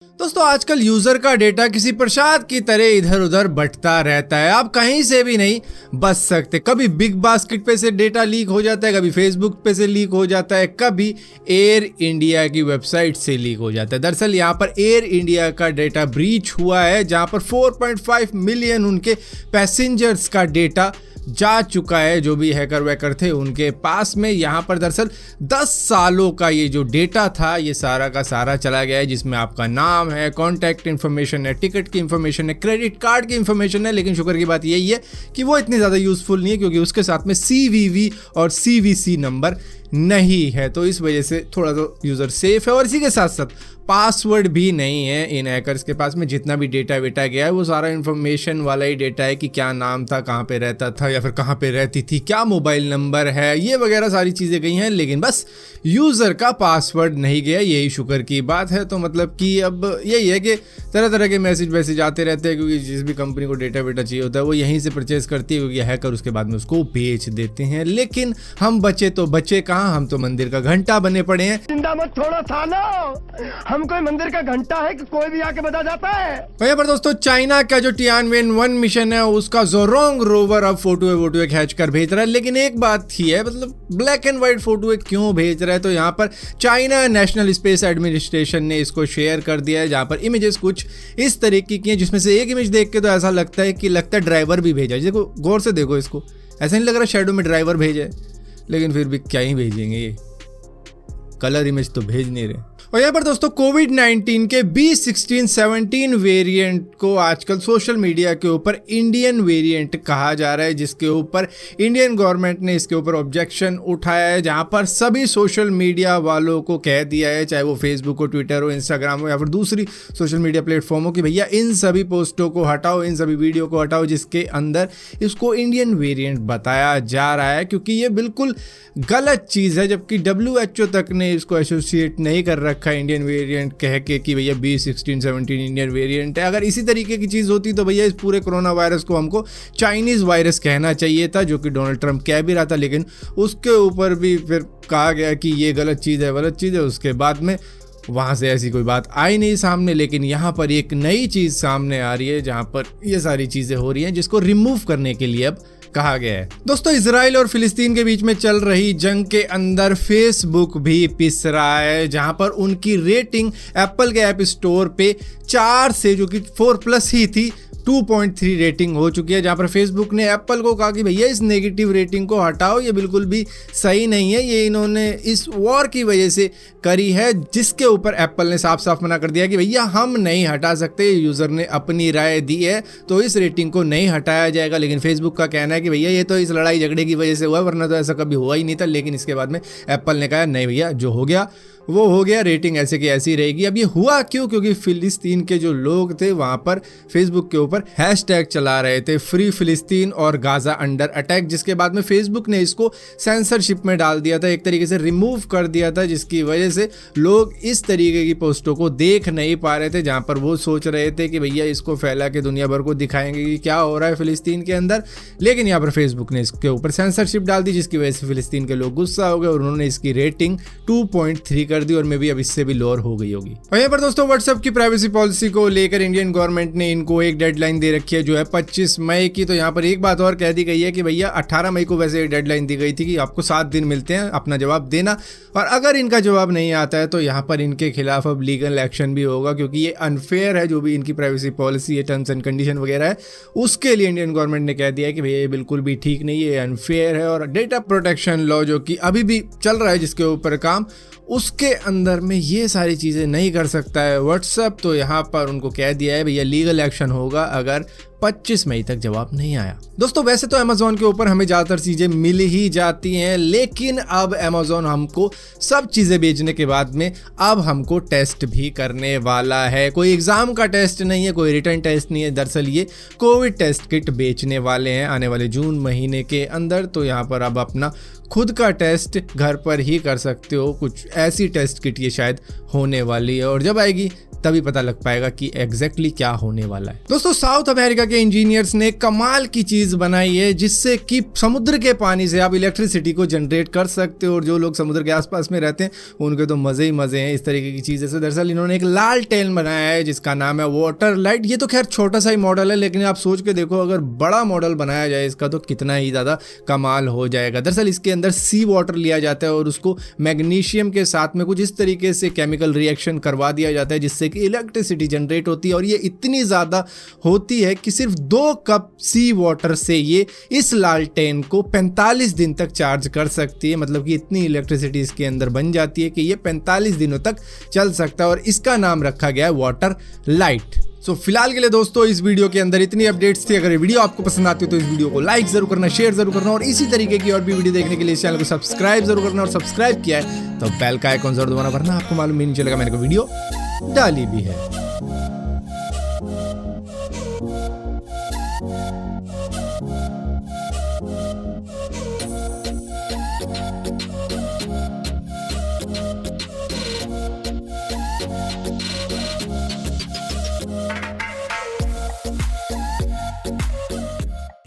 दोस्तों आजकल यूजर का डेटा किसी प्रसाद की तरह इधर उधर बंटता रहता है। आप कहीं से भी नहीं बच सकते। कभी बिग बास्केट पे से डेटा लीक हो जाता है, कभी फेसबुक पे से लीक हो जाता है, कभी एयर इंडिया की वेबसाइट से लीक हो जाता है। दरअसल यहाँ पर एयर इंडिया का डेटा ब्रीच हुआ है, जहाँ पर 4.5 मिलियन उनके पैसेंजर्स का डेटा जा चुका है। जो भी हैकर वैकर थे उनके पास में यहाँ पर दरअसल 10 सालों का ये जो डेटा था ये सारा का सारा चला गया है, जिसमें आपका नाम है, कॉन्टैक्ट इन्फॉर्मेशन है, टिकट की इन्फॉर्मेशन है, क्रेडिट कार्ड की इन्फॉर्मेशन है। लेकिन शुक्र की बात यही है कि वो इतनी ज़्यादा यूज़फुल नहीं है, क्योंकि उसके साथ में CVV और CVC नंबर नहीं है। तो इस वजह से थोड़ा तो यूज़र सेफ है। और इसी के साथ साथ पासवर्ड भी नहीं है इन हैकर्स के पास में। जितना भी डेटा वेटा गया है वो सारा इन्फॉर्मेशन वाला ही डेटा है, कि क्या नाम था, कहाँ पे रहता था या फिर कहाँ पे रहती थी, क्या मोबाइल नंबर है, ये वगैरह सारी चीज़ें गई हैं। लेकिन बस यूज़र का पासवर्ड नहीं गया, यही शुक्र की बात है। तो मतलब कि अब यही है कि तरह तरह के मैसेज आते रहते हैं, क्योंकि जिस भी कंपनी को डेटा वेटा चाहिए होता है वो यहीं से परचेज करती है, क्योंकि हैकर उसके बाद में उसको बेच देते हैं। लेकिन हम बचे तो बचे कहाँ, हम तो मंदिर का घंटा बने पड़े हैं। जिंदा मत छोड़ो सालो, हम कोई मंदिर का घंटा है कि कोई भी आके बजा जाता है। वहीं पर दोस्तों चाइना का जो Tianwen-1 मिशन है उसका ज़ोरोंग रोवर अब फोटो खींच कर भेज रहा है। लेकिन एक बात थी है, मतलब ब्लैक एंड व्हाइट फोटो क्यों भेज रहा है, तो यहाँ पर चाइना नेशनल स्पेस एडमिनिस्ट्रेशन ने इसको शेयर कर दिया है, जहाँ पर इमेजेस कुछ इस तरीके की हैं, जिसमें से एक इमेज देख के तो ऐसा लगता है कि ड्राइवर भी भेजा है। देखो गौर से देखो इसको, ऐसा नहीं लग रहा शेडो में ड्राइवर भेजा है, लेकिन फिर भी क्या ही भेजेंगे, ये कलर इमेज तो भेज नहीं रहे। और यहाँ पर दोस्तों कोविड-19 के B16-17 वेरिएंट को आजकल सोशल मीडिया के ऊपर इंडियन वेरिएंट कहा जा रहा है, जिसके ऊपर इंडियन गवर्नमेंट ने इसके ऊपर ऑब्जेक्शन उठाया है, जहाँ पर सभी सोशल मीडिया वालों को कह दिया है, चाहे वो फेसबुक हो, ट्विटर हो, इंस्टाग्राम हो या फिर दूसरी सोशल मीडिया प्लेटफॉर्म हो, कि भैया इन सभी पोस्टों को हटाओ, इन सभी वीडियो को हटाओ जिसके अंदर इसको इंडियन वेरिएंट बताया जा रहा है, क्योंकि ये बिल्कुल गलत चीज़ है। जबकि WHO तक ने इसको एसोसिएट नहीं कर रखा इंडियन वेरिएंट कह के कि भैया B16-17 इंडियन वेरिएंट है। अगर इसी तरीके की चीज़ होती तो भैया इस पूरे कोरोना वायरस को हमको चाइनीज़ वायरस कहना चाहिए था, जो कि डोनाल्ड ट्रंप कह भी रहा था। लेकिन उसके ऊपर भी फिर कहा गया कि ये गलत चीज़ है। उसके बाद में वहाँ से ऐसी कोई बात आई नहीं सामने। लेकिन यहाँ पर एक नई चीज़ सामने आ रही है, जहाँ पर ये सारी चीज़ें हो रही हैं, जिसको रिमूव करने के लिए अब कहा गया है। दोस्तों इजराइल और फिलिस्तीन के बीच में चल रही जंग के अंदर फेसबुक भी पिस रहा है, जहां पर उनकी रेटिंग एप्पल के ऐप स्टोर पे 4 से, जो कि 4+ ही थी, 2.3 रेटिंग हो चुकी है। जहां पर फेसबुक ने एप्पल को कहा कि भैया इस नेगेटिव रेटिंग को हटाओ, ये बिल्कुल भी सही नहीं है, ये इन्होंने इस वॉर की वजह से करी है। जिसके ऊपर एप्पल ने साफ साफ मना कर दिया कि भैया हम नहीं हटा सकते, यूज़र ने अपनी राय दी है तो इस रेटिंग को नहीं हटाया जाएगा। लेकिन फेसबुक का कहना है कि भैया ये तो इस लड़ाई झगड़े की वजह से हुआ, वरना तो ऐसा कभी हुआ ही नहीं था। लेकिन इसके बाद में एप्पल ने कहा नहीं भैया, जो हो गया वो हो गया, रेटिंग ऐसे की ऐसी रहेगी। अब ये हुआ क्यों? क्योंकि फिलिस्तीन के जो लोग थे वहाँ पर फेसबुक के ऊपर हैशटैग चला रहे थे, फ्री फिलिस्तीन और गाजा अंडर अटैक, जिसके बाद में फेसबुक ने इसको सेंसरशिप में डाल दिया था, एक तरीके से रिमूव कर दिया था, जिसकी वजह से लोग इस तरीके की पोस्टों को देख नहीं पा रहे थे, जहाँ पर वो सोच रहे थे कि भैया इसको फैला के दुनिया भर को दिखाएंगे कि क्या हो रहा है फिलिस्तीन के अंदर। लेकिन यहाँ पर फेसबुक ने इसके ऊपर सेंसरशिप डाल दी, जिसकी वजह से फिलिस्तीन के लोग गुस्सा हो गए और उन्होंने इसकी रेटिंग 2.3 कर दी, और मे भी अब इससे भी लोअर हो गई होगी। और यहाँ पर दोस्तों व्हाट्सएप की प्राइवेसी पॉलिसी को लेकर इंडियन गवर्नमेंट ने इनको एक डेडलाइन दे रखी है, जो है 25 मई की। तो यहाँ पर एक बात और कह दी गई है कि भैया 18 मई को वैसे एक डेडलाइन दी गई थी कि आपको 7 दिन मिलते हैं अपना जवाब देना, और अगर इनका जवाब नहीं आता है तो यहाँ पर इनके खिलाफ अब लीगल एक्शन भी होगा, क्योंकि ये अनफेयर है। जो भी इनकी प्राइवेसी पॉलिसी है, टर्म्स एंड कंडीशन वगैरह है, उसके लिए इंडियन गवर्नमेंट ने कह दिया है कि भैया ये बिल्कुल भी ठीक नहीं है, अनफेयर है। और डेटा प्रोटेक्शन लॉ जो कि अभी भी चल रहा है जिसके ऊपर काम, उसके अंदर में ये सारी चीज़ें नहीं कर सकता है व्हाट्सएप। तो यहाँ पर उनको कह दिया है भैया लीगल एक्शन होगा अगर 25 मई तक जवाब नहीं आया। दोस्तों वैसे तो अमेज़ॉन के ऊपर हमें ज़्यादातर चीज़ें मिल ही जाती हैं, लेकिन अब अमेज़ॉन हमको सब चीज़ें बेचने के बाद में अब हमको टेस्ट भी करने वाला है। कोई एग्ज़ाम का टेस्ट नहीं है, कोई रिटर्न टेस्ट नहीं है, दरअसल ये कोविड टेस्ट किट बेचने वाले हैं आने वाले जून महीने के अंदर। तो यहाँ पर अब अपना खुद का टेस्ट घर पर ही कर सकते हो। कुछ ऐसी टेस्ट किट ये शायद होने वाली है, और जब आएगी तभी पता लग पाएगा कि एग्जैक्टली क्या होने वाला है। दोस्तों साउथ अमेरिका के इंजीनियर्स ने कमाल की चीज बनाई है जिससे कि समुद्र के पानी से आप इलेक्ट्रिसिटी को जनरेट कर सकते हो, और जो लोग समुद्र के आसपास में रहते हैं उनके तो मजे ही मजे हैं इस तरीके की चीजें से। दरअसल इन्होंने एक लालटेन बनाया है जिसका नाम है वाटर लाइट। ये तो खैर छोटा सा ही मॉडल है, लेकिन आप सोच के देखो अगर बड़ा मॉडल बनाया जाए इसका तो कितना ही ज्यादा कमाल हो जाएगा। दरअसल इसके अंदर सी वाटर लिया जाता है और उसको मैग्नीशियम के साथ में कुछ इस तरीके से केमिकल रिएक्शन करवा दिया जाता है जिससे कि इलेक्ट्रिसिटी जनरेट होती है, और ये इतनी ज़्यादा होती है कि सिर्फ 2 कप सी वाटर से ये इस लालटेन को 45 दिन तक चार्ज कर सकती है। मतलब कि इतनी इलेक्ट्रिसिटी इसके अंदर बन जाती है कि ये 45 दिनों तक चल सकता है, और इसका नाम रखा गया है वाटर लाइट। सो फिलहाल के लिए दोस्तों इस वीडियो के अंदर इतनी अपडेट्स थी। अगर ये वीडियो आपको पसंद आती हो तो इस वीडियो को लाइक जरूर करना, शेयर जरूर करना, और इसी तरीके की और भी वीडियो देखने के लिए इस चैनल को सब्सक्राइब जरूर करना, और सब्सक्राइब किया है तो बेल का आइकॉन जरूर दबाना, वरना आपको मालूम ही नहीं चलेगा मैंने कोई वीडियो डाली भी है।